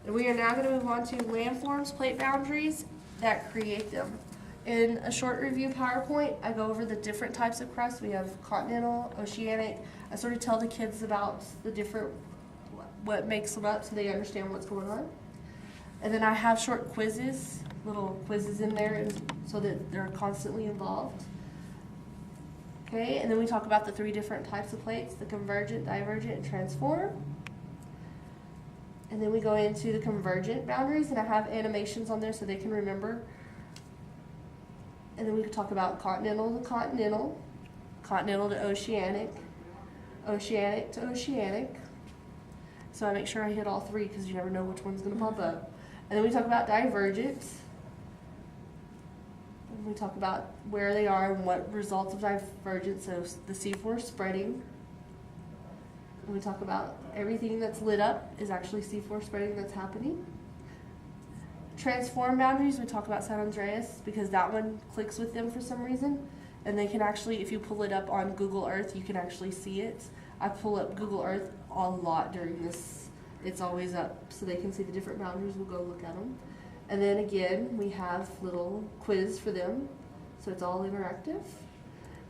And we are now going to move on to landforms, plate boundaries that create them. In a short review PowerPoint, I go over the different types of crust. We have continental, oceanic. I sort of tell the kids about the different, what makes them up so they understand what's going on. And then I have short quizzes, little quizzes in there so that they're constantly involved. Okay, and then we talk about the three different types of plates, the convergent, divergent, and transform. And then we go into the convergent boundaries, and I have animations on there so they can remember. And then we could talk about continental to continental, continental to oceanic, oceanic to oceanic. So I make sure I hit all three because you never know which one's going to pop up. And then we talk about divergence. And we talk about where they are and what results of divergence, so the seafloor spreading. And we talk about everything that's lit up is actually seafloor spreading that's happening. Transform boundaries, we talk about San Andreas because that one clicks with them for some reason. And they can actually, if you pull it up on Google Earth, you can actually see it. I pull up Google Earth a lot during this. It's always up so they can see the different boundaries. We'll go look at them. And then again, we have little quiz for them. So it's all interactive.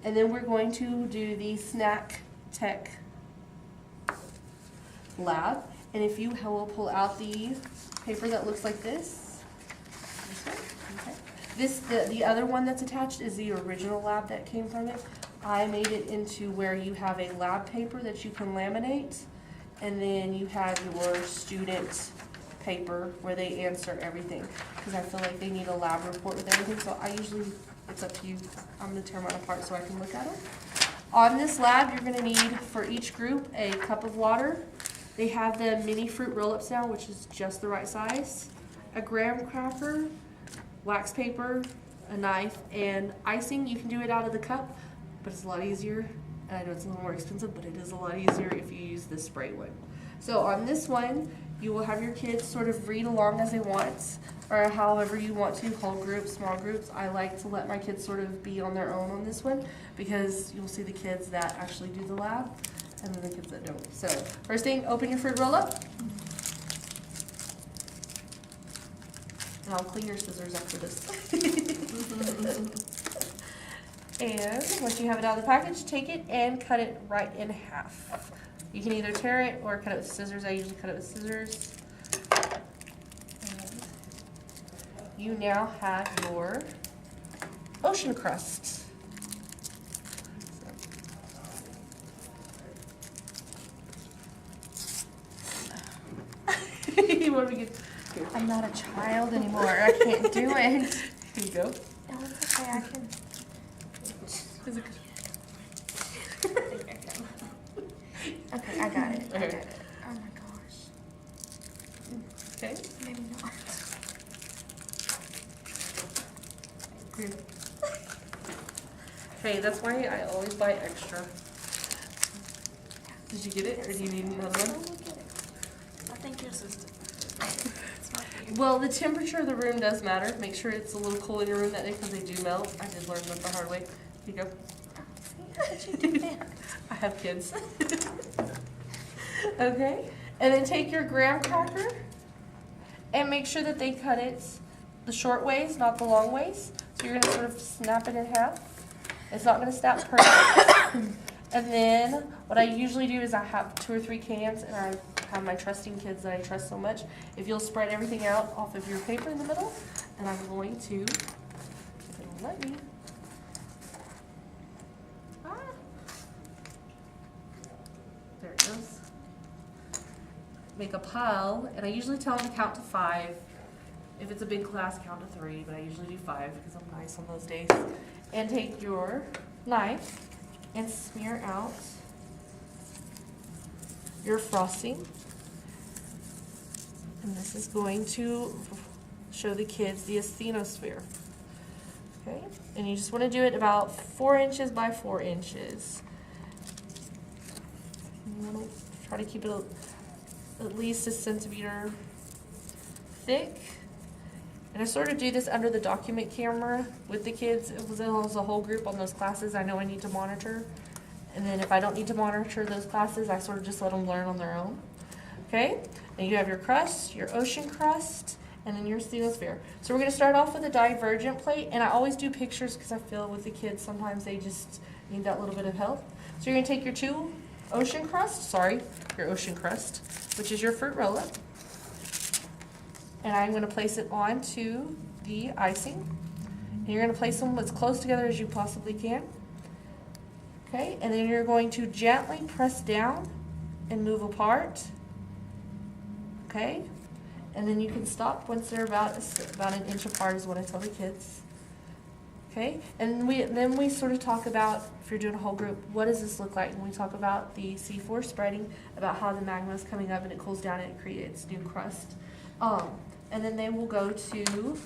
And then we're going to do the Snack Tech Lab. And if you will pull out the paper that looks like this. The other one that's attached is the original lab that came from it. I made it into where you have a lab paper that you can laminate, and then you have your student paper where they answer everything. Because I feel like they need a lab report with everything, so I usually, it's up to you. I'm going to tear mine apart so I can look at them. On this lab, you're going to need, for each group, a cup of water. They have the mini fruit roll-ups now, which is just the right size, a graham cracker, wax paper, a knife, and icing. You can do it out of the cup, but it's a lot easier. And I know it's a little more expensive, but it is a lot easier if you use the spray one. So on this one, you will have your kids sort of read along as they want, or however you want to, whole groups, small groups. I like to let my kids sort of be on their own on this one because you'll see the kids that actually do the lab and then the kids that don't. So first thing, open your fruit roll-up. And I'll clean your scissors after this. And once you have it out of the package, take it and cut it right in half. You can either tear it or cut it with scissors. I usually cut it with scissors. And you now have your ocean crust. You want me to get... I'm not a child anymore. I can't do it. Here you go. No, it's okay. I can. Is it Okay, I got it. I Okay. got it. Oh my gosh. okay? Maybe not. Hey, that's why I always buy extra. Did you get it, or do you need another one? Oh, look at it. I think your sister. It's not for you. Well, the temperature of the room does matter. Make sure it's a little cool in your room that day because they do melt. I did learn that the hard way. Here you go. How did you do that? I have kids. Okay, and then take your graham cracker and make sure that they cut it the short ways, not the long ways. So you're gonna sort of snap it in half. It's not gonna snap perfect. And then what I usually do is I have 2 or 3 cans, and I have my trusting kids that I trust so much. If you'll spread everything out off of your paper in the middle, and I'm going to, if it'll let me. There it goes. Make a pile, and I usually tell them to count to 5. If it's a big class, count to 3, but I usually do 5 because I'm nice on those days. And take your knife and smear out your frosting. And this is going to show the kids the asthenosphere. Okay, and you just want to do it about 4 inches by 4 inches. You want to try to keep it at least a centimeter thick. And I sort of do this under the document camera with the kids. It was a whole group on those classes I know I need to monitor. And then if I don't need to monitor those classes, I sort of just let them learn on their own. Okay, and you have your crust, your ocean crust, and then your asthenosphere. So we're going to start off with a divergent plate, and I always do pictures because I feel with the kids sometimes they just need that little bit of help. So you're going to take your your ocean crust, which is your fruit roll-up, and I'm going to place it onto the icing. And you're going to place them as close together as you possibly can. Okay, and then you're going to gently press down and move apart. Okay, and then you can stop once they're about an inch apart is what I tell the kids. Okay, and then we sort of talk about, if you're doing a whole group, what does this look like? And we talk about the C4 spreading, about how the magma is coming up and it cools down and it creates new crust. And then they will go to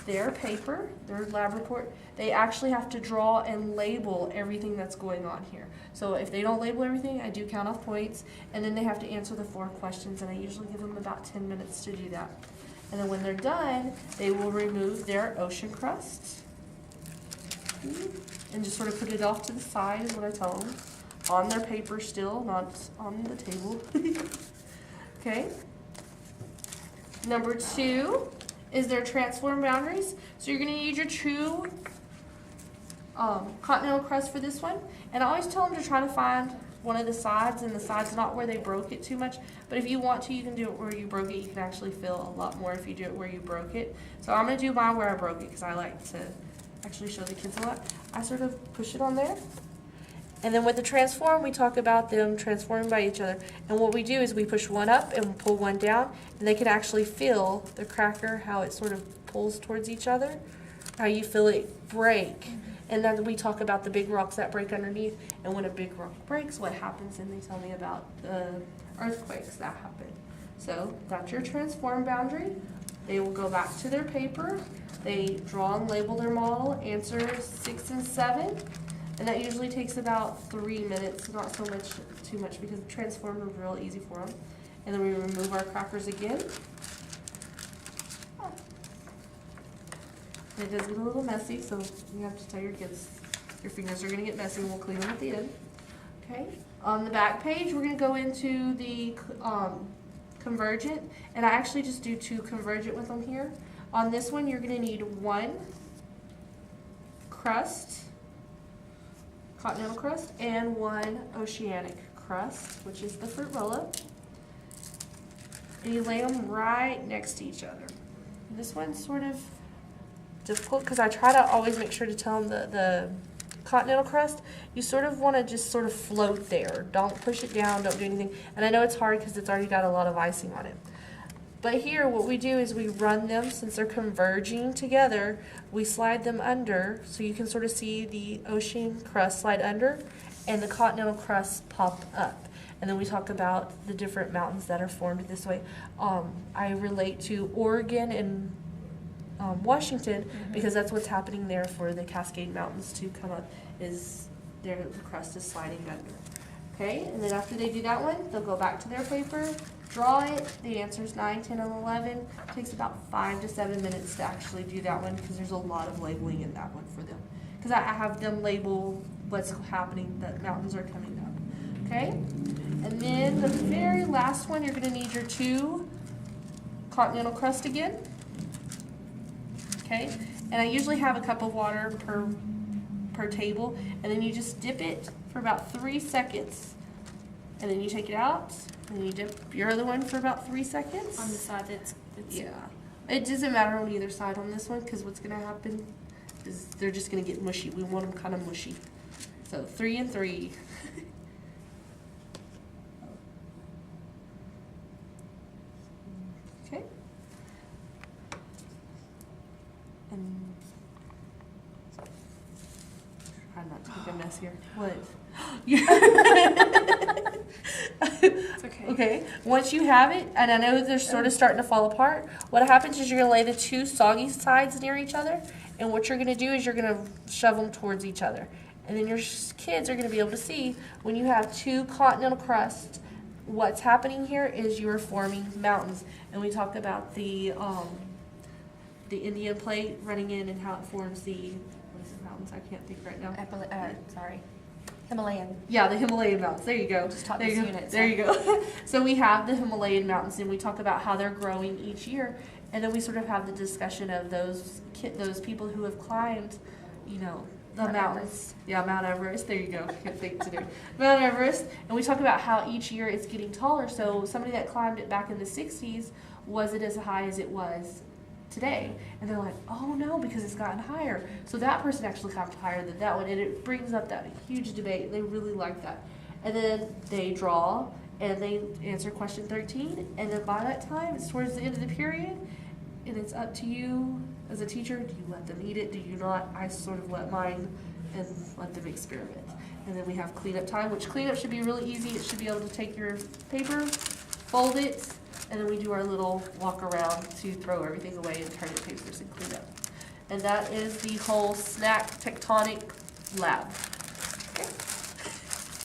their paper, their lab report. They actually have to draw and label everything that's going on here. So if they don't label everything, I do count off points, and then they have to answer the 4 questions, and I usually give them about 10 minutes to do that. And then when they're done, they will remove their ocean crust and just sort of put it off to the side is what I tell them. On their paper still, not on the table. Okay. Number 2 is their transform boundaries. So you're going to use your true continental crust for this one. And I always tell them to try to find one of the sides, and the side's not where they broke it too much. But if you want to, you can do it where you broke it. You can actually feel a lot more if you do it where you broke it. So I'm going to do mine where I broke it because I like to actually show the kids a lot. I sort of push it on there. And then with the transform, we talk about them transforming by each other. And what we do is we push one up and pull one down, and they can actually feel the cracker, how it sort of pulls towards each other, how you feel it break. And then we talk about the big rocks that break underneath, and when a big rock breaks, what happens, and they tell me about the earthquakes that happen. So that's your transform boundary. They will go back to their paper. They draw and label their model, answer 6 and 7. And that usually takes about 3 minutes, not so much, too much, because the transform is real easy for them. And then we remove our crackers again. And it does get a little messy, so you have to tell your kids your fingers are going to get messy, and we'll clean them at the end. Okay. On the back page, we're going to go into the convergent, and I actually just do 2 convergent with them here. On this one, you're going to need 1 crust, continental crust, and 1 oceanic crust, which is the fruit roll-up. And you lay them right next to each other. And this one's sort of difficult because I try to always make sure to tell them the continental crust, you sort of want to just sort of float there. Don't push it down, don't do anything. And I know it's hard because it's already got a lot of icing on it. But here what we do is we run them, since they're converging together, we slide them under so you can sort of see the ocean crust slide under and the continental crust pop up. And then we talk about the different mountains that are formed this way. I relate to Oregon and Washington because that's what's happening there for the Cascade Mountains to come up, is the crust is sliding under. Okay, and then after they do that one, they'll go back to their paper, draw it. The answer's 9, 10, and 11. It takes about 5 to 7 minutes to actually do that one because there's a lot of labeling in that one for them. Because I have them label what's happening, that mountains are coming up. Okay, and then the very last one, you're going to need your 2 continental crust again. Okay, and I usually have a cup of water per table, and then you just dip it for about 3 seconds, and then you take it out, and then you dip your other one for about 3 seconds. On the side that's Yeah, it doesn't matter on either side on this one, because what's going to happen is they're just going to get mushy. We want them kind of mushy. So 3 and 3. Okay. And try not to make a mess here. What? It's okay. Okay, once you have it, and I know they're sort of starting to fall apart, what happens is you're going to lay the 2 soggy sides near each other, and what you're going to do is you're going to shove them towards each other. And then your kids are going to be able to see when you have 2 continental crusts, what's happening here is you're forming mountains. And we talk about the Indian plate running in and how it forms the, what is it, mountains? I can't think right now. Sorry. Himalayan. Yeah, the Himalayan mountains. There you go. Just taught There these you go. units. There you go. So we have the Himalayan mountains, and we talk about how they're growing each year, and then we sort of have the discussion of those people who have climbed, you know, the Mount mountains. Everest. Yeah, Mount Everest. There you go. Good thing to do. Mount Everest, and we talk about how each year it's getting taller. So somebody that climbed it back in the '60s, was it as high as it was today? And they're like, oh no, because it's gotten higher. So that person actually climbed higher than that one, and it brings up that huge debate. They really like that. And then they draw and they answer question 13, and then by that time it's towards the end of the period, and it's up to you as a teacher. Do you let them eat it? Do you not? I sort of let mine and let them experiment. And then we have cleanup time, which cleanup should be really easy. It should be able to take your paper, fold it, and then we do our little walk around to throw everything away and turn it papers and clean up. And that is the whole snack tectonic lab.